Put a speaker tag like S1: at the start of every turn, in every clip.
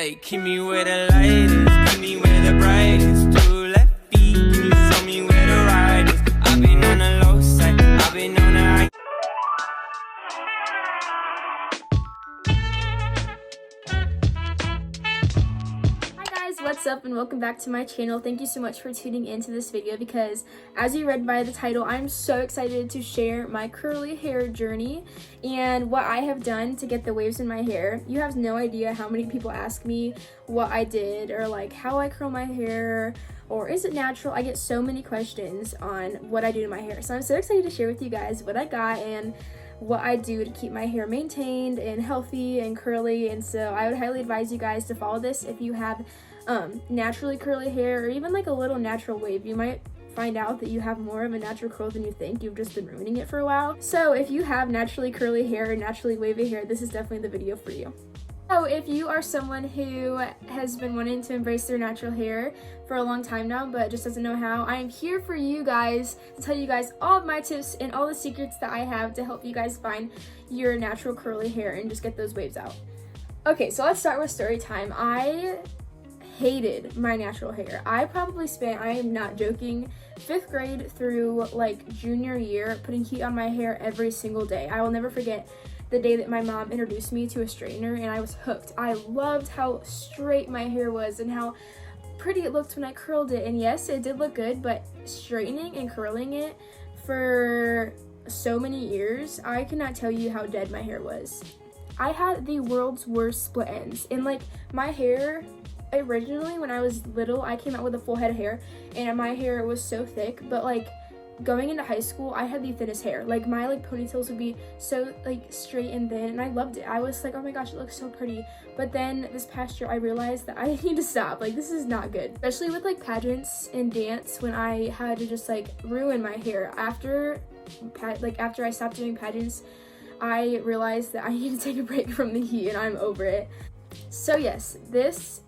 S1: Hey, keep me where the light is, keep me where the brightest. Two left feet, can you show me where the ride is? I've been on the low side, I've been on the high.
S2: What's up and welcome back to my channel. Thank you so much for tuning into this video because as you read by the title, I'm so excited to share my curly hair journey and what I have done to get the waves in my hair. You have no idea how many people ask me what I did or like how I curl my hair or is it natural. I get so many questions on what I do to my hair. So I'm so excited to share with you guys what I got and what I do to keep my hair maintained and healthy and curly. And so I would highly advise you guys to follow this if you have naturally curly hair or even like a little natural wave. You might find out that you have more of a natural curl than you think. You've just been ruining it for a while. So if you have naturally curly hair or naturally wavy hair, this is definitely the video for you. So if you are someone who has been wanting to embrace their natural hair for a long time now but just doesn't know how, I am here for you guys to tell you guys all of my tips and all the secrets that I have to help you guys find your natural curly hair and just get those waves out. Okay, so let's start with story time. I hated my natural hair. I probably spent, I am not joking, 5th grade through like junior year putting heat on my hair every single day. I will never forget the day that my mom introduced me to a straightener and I was hooked. I loved how straight my hair was and how pretty it looked when I curled it. And yes, it did look good, but straightening and curling it for so many years, I cannot tell you how dead my hair was. I had the world's worst split ends and like my hair, originally when I was little, I came out with a full head of hair and my hair was so thick, but like going into high school, I had the thinnest hair. Like my like ponytails would be so like straight and thin and I loved it. I was like, oh my gosh, it looks so pretty. But then this past year I realized that I need to stop. Like this is not good. Especially with like pageants and dance when I had to just like ruin my hair. After I stopped doing pageants, I realized that I need to take a break from the heat and I'm over it. So yes, this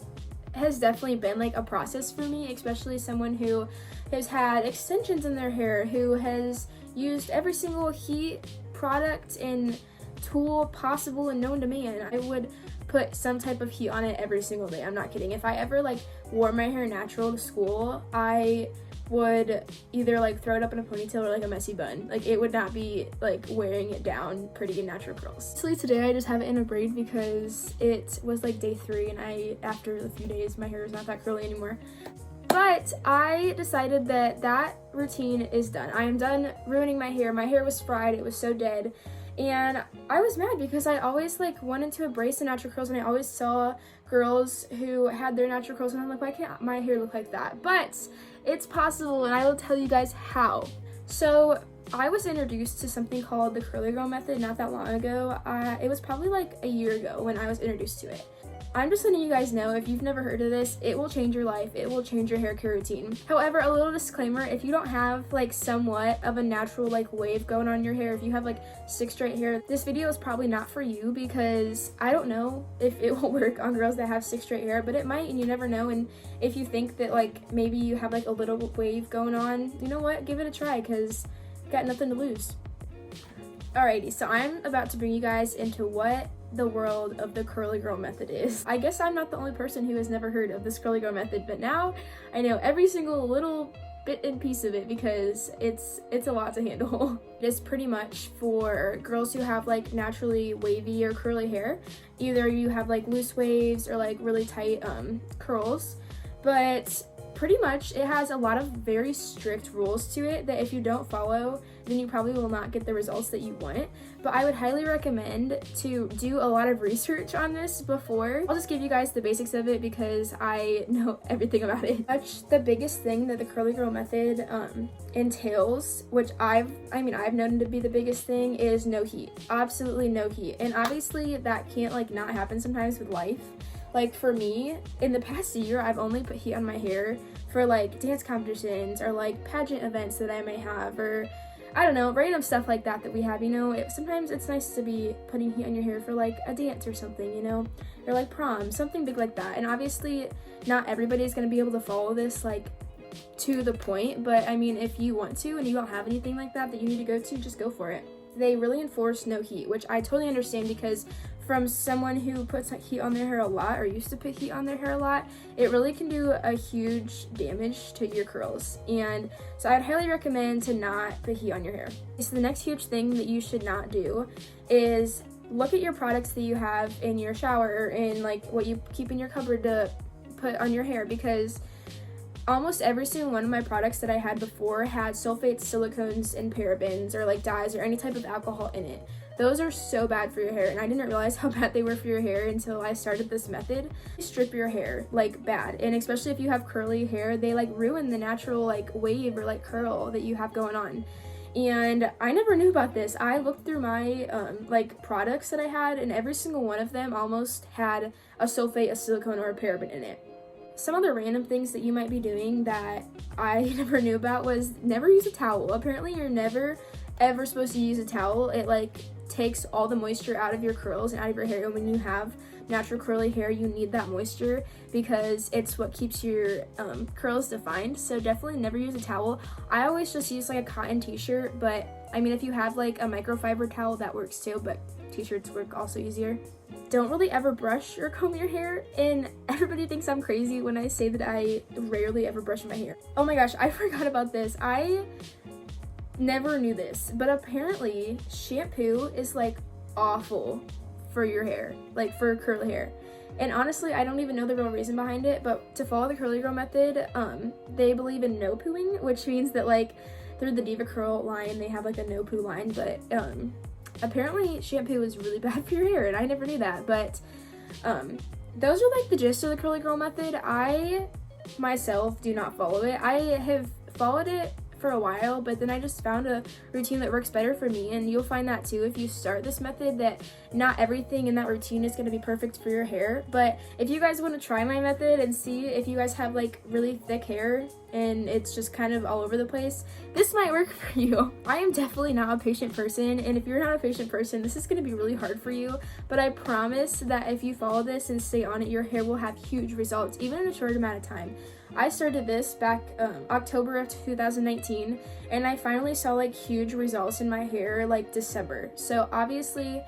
S2: has definitely been like a process for me, especially someone who has had extensions in their hair, who has used every single heat product and tool possible and known to man. I would put some type of heat on it every single day. I'm not kidding. If I ever like wore my hair natural to school, I would either like throw it up in a ponytail or like a messy bun. Like it would not be like wearing it down pretty and natural curls. Actually today I just have it in a braid because it was like day 3 and after a few days my hair is not that curly anymore. But I decided that that routine is done. I am done ruining my hair. My hair was fried, it was so dead. And I was mad because I always like wanted to embrace the natural curls and I always saw girls who had their natural curls and I'm like, why can't my hair look like that? But it's possible and I will tell you guys how. So I was introduced to something called the curly girl method not that long ago. It was probably like a year ago when I was introduced to it. I'm just letting you guys know, if you've never heard of this, it will change your life. It will change your hair care routine. However, a little disclaimer, if you don't have like somewhat of a natural like wave going on in your hair, if you have like 6 straight hair, this video is probably not for you because I don't know if it will work on girls that have 6 straight hair, but it might and you never know. And if you think that like maybe you have like a little wave going on, you know what, give it a try because you got nothing to lose. Alrighty, so I'm about to bring you guys into what the world of the curly girl method is. I guess I'm not the only person who has never heard of this curly girl method, but now I know every single little bit and piece of it because it's a lot to handle. It is pretty much for girls who have like naturally wavy or curly hair. Either you have like loose waves or like really tight curls, but pretty much it has a lot of very strict rules to it that if you don't follow, then you probably will not get the results that you want. But I would highly recommend to do a lot of research on this before. I'll just give you guys the basics of it because I know everything about it. The biggest thing that the curly girl method entails, which I've known to be the biggest thing, is no heat. Absolutely no heat. And obviously that can't like not happen sometimes with life. Like for me, in the past year, I've only put heat on my hair for like dance competitions or like pageant events that I may have, or I don't know, random stuff like that we have, you know. Sometimes it's nice to be putting heat on your hair for like a dance or something, you know, or like prom, something big like that. And obviously not everybody's going to be able to follow this like to the point, but I mean, if you want to and you don't have anything like that you need to go to, just go for it. They really enforce no heat, which I totally understand because from someone who puts heat on their hair a lot, or used to put heat on their hair a lot, it really can do a huge damage to your curls. And so I'd highly recommend to not put heat on your hair. So the next huge thing that you should not do is look at your products that you have in your shower, or in like what you keep in your cupboard to put on your hair, because almost every single one of my products that I had before had sulfates, silicones, and parabens, or like dyes, or any type of alcohol in it. Those are so bad for your hair, and I didn't realize how bad they were for your hair until I started this method. They strip your hair like bad, and especially if you have curly hair, they like ruin the natural like wave or like curl that you have going on. And I never knew about this. I looked through my like products that I had, and every single one of them almost had a sulfate, a silicone, or a paraben in it. Some other random things that you might be doing that I never knew about was never use a towel. Apparently you're never ever supposed to use a towel. It like takes all the moisture out of your curls and out of your hair, and when you have natural curly hair, you need that moisture because it's what keeps your curls defined. So definitely never use a towel. I always just use like a cotton t-shirt, but I mean, if you have like a microfiber towel, that works too, but t-shirts work also easier. Don't really ever brush or comb your hair, and everybody thinks I'm crazy when I say that I rarely ever brush my hair. Oh my gosh, I forgot about this. I never knew this, but apparently shampoo is like awful for your hair, like for curly hair. And honestly, I don't even know the real reason behind it, but to follow the curly girl method, they believe in no pooing, which means that like through the Diva Curl line, they have like a no poo line, but apparently shampoo is really bad for your hair, and I never knew that. But those are like the gist of the curly girl method. I myself do not follow it. I have followed it for a while, but then I just found a routine that works better for me, and you'll find that too if you start this method, that not everything in that routine is going to be perfect for your hair. But if you guys want to try my method and see if you guys have like really thick hair and it's just kind of all over the place, this might work for you. I am definitely not a patient person, and if you're not a patient person, this is going to be really hard for you, but I promise that if you follow this and stay on it, your hair will have huge results even in a short amount of time. I started this back October of 2019, and I finally saw like huge results in my hair like December. So obviously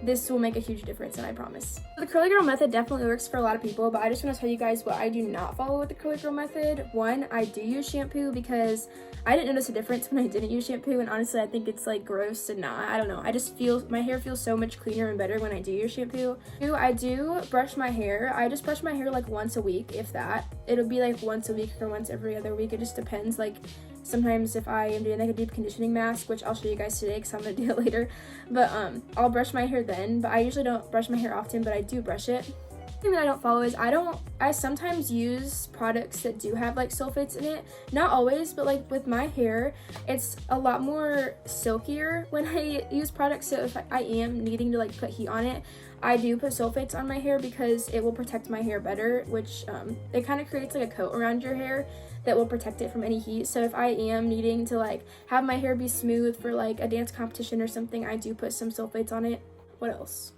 S2: this will make a huge difference, and I promise. The curly girl method definitely works for a lot of people, but I just want to tell you guys what I do not follow with the curly girl method. One, I do use shampoo because I didn't notice a difference when I didn't use shampoo, and honestly I think it's like gross to not. I don't know, I just feel my hair feels so much cleaner and better when I do use shampoo. Two, I do brush my hair. I just brush my hair like once a week, if that. It'll be like once a week or once every other week. It just depends. Like sometimes if I am doing like a deep conditioning mask, which I'll show you guys today because I'm gonna do it later, but I'll brush my hair then. But I usually don't brush my hair often, but I do brush it. The thing that I don't follow is I sometimes use products that do have like sulfates in it. Not always, but like with my hair, it's a lot more silkier when I use products. So if I am needing to like put heat on it, I do put sulfates on my hair because it will protect my hair better, which it kind of creates like a coat around your hair that will protect it from any heat. So if I am needing to like have my hair be smooth for like a dance competition or something, I do put some sulfates on it. What else?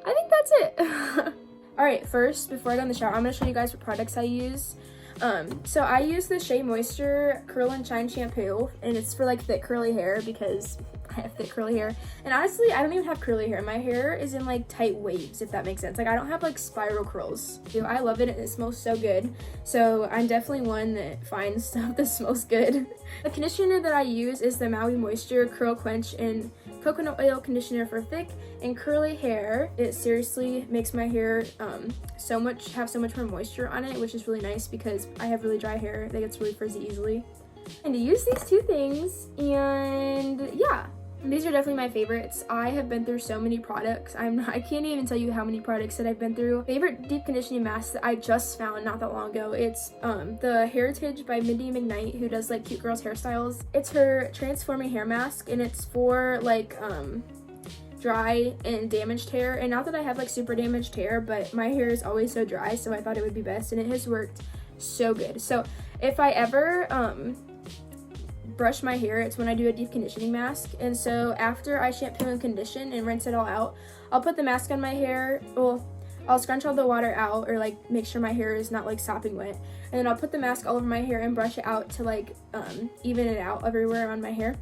S2: I think that's it. Alright, first, before I go in the shower, I'm going to show you guys what products I use. So I use the Shea Moisture Curl and Shine Shampoo, and it's for like thick curly hair because I have thick curly hair. And honestly, I don't even have curly hair. My hair is in like tight waves, if that makes sense. Like I don't have like spiral curls. I love it, and it smells so good. So I'm definitely one that finds stuff that smells good. The conditioner that I use is the Maui Moisture Curl Quench and Coconut Oil Conditioner for thick and curly hair. It seriously makes my hair have so much more moisture on it, which is really nice because I have really dry hair that gets really frizzy easily. And to use these two things, and yeah, these are definitely my favorites. I have been through so many products. I can't even tell you how many products that I've been through. Favorite deep conditioning mask that I just found not that long ago. It's the Heritage by Mindy McKnight, who does like cute girls hairstyles. It's her transforming hair mask, and it's for like dry and damaged hair. And not that I have like super damaged hair, but my hair is always so dry, so I thought it would be best, and it has worked so good. So if I ever brush my hair, it's when I do a deep conditioning mask. And so after I shampoo and condition and rinse it all out, I'll put the mask on my hair. Well, I'll scrunch all the water out, or like make sure my hair is not like sopping wet, and then I'll put the mask all over my hair and brush it out to like even it out everywhere on my hair.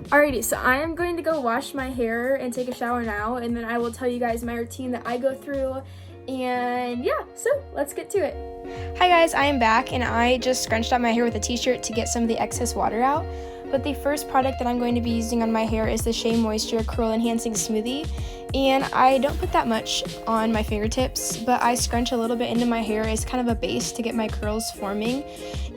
S2: Alrighty, so I am going to go wash my hair and take a shower now, and then I will tell you guys my routine that I go through, and yeah, so let's get to it. Hi guys, I am back, and I just scrunched out my hair with a t-shirt to get some of the excess water out. But the first product that I'm going to be using on my hair is the Shea Moisture Curl Enhancing Smoothie. And I don't put that much on my fingertips, but I scrunch a little bit into my hair as kind of a base to get my curls forming.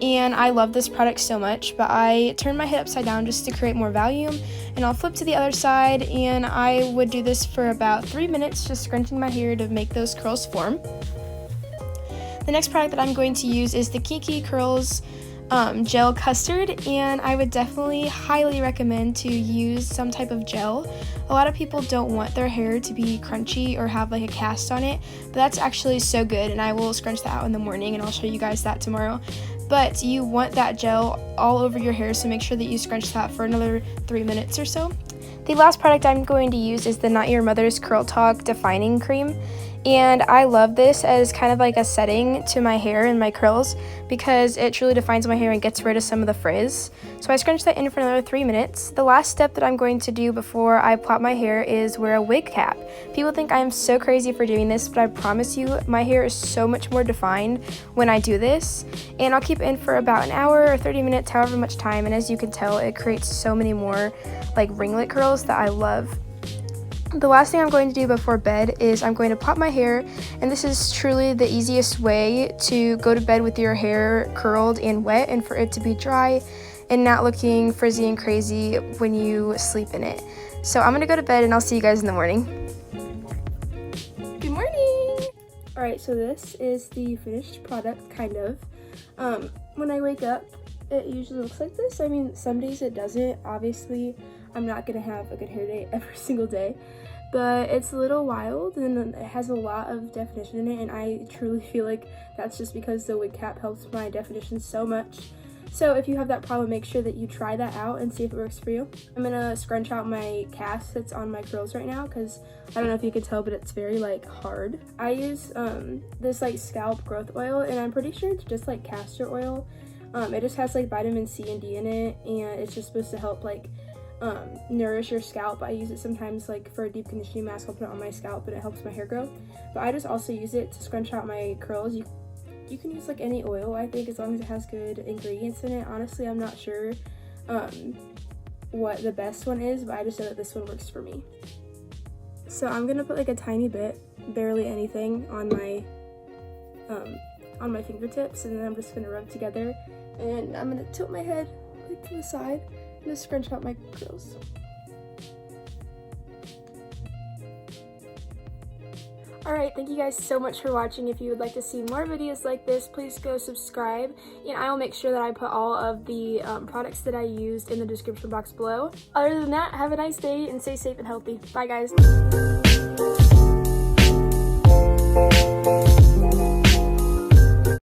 S2: And I love this product so much, but I turn my head upside down just to create more volume. And I'll flip to the other side, and I would do this for about 3 minutes, just scrunching my hair to make those curls form. The next product that I'm going to use is the Kiki Curls Gel Custard, and I would definitely highly recommend to use some type of gel. A lot of people don't want their hair to be crunchy or have like a cast on it, but that's actually so good, and I will scrunch that out in the morning, and I'll show you guys that tomorrow. But you want that gel all over your hair, so make sure that you scrunch that for another 3 minutes or so. The last product I'm going to use is the Not Your Mother's Curl Talk Defining Cream. And I love this as kind of like a setting to my hair and my curls because it truly defines my hair and gets rid of some of the frizz. So I scrunch that in for another 3 minutes. The last step that I'm going to do before I plait my hair is wear a wig cap. People think I'm so crazy for doing this, but I promise you my hair is so much more defined when I do this. And I'll keep it in for about an hour or 30 minutes, however much time. And as you can tell, it creates so many more like ringlet curls that I love. The last thing I'm going to do before bed is I'm going to plait my hair, and this is truly the easiest way to go to bed with your hair curled and wet and for it to be dry and not looking frizzy and crazy when you sleep in it. So I'm going to go to bed, and I'll see you guys in the morning. Good morning! Alright, so this is the finished product, kind of. When I wake up, it usually looks like this. I mean, some days it doesn't. Obviously, I'm not going to have a good hair day every single day, but it's a little wild and it has a lot of definition in it, and I truly feel like that's just because the wig cap helps my definition so much. So if you have that problem, make sure that you try that out and see if it works for you. I'm gonna scrunch out my cast that's on my curls right now because I don't know if you can tell, but it's very like hard. I use this like scalp growth oil, and I'm pretty sure it's just like castor oil. It just has like vitamin C and D in it, and it's just supposed to help like nourish your scalp. I use it sometimes like for a deep conditioning mask. I'll put it on my scalp and it helps my hair grow, but I just also use it to scrunch out my curls. You can use like any oil, I think, as long as it has good ingredients in it. Honestly, I'm not sure what the best one is, but I just know that this one works for me. So I'm gonna put like a tiny bit, barely anything, on my fingertips, and then I'm just gonna rub together, and I'm gonna tilt my head like to the side and just scrunch out my curls. Alright, thank you guys so much for watching. If you would like to see more videos like this, please go subscribe, and I will make sure that I put all of the products that I used in the description box below. Other than that, have a nice day and stay safe and healthy. Bye guys.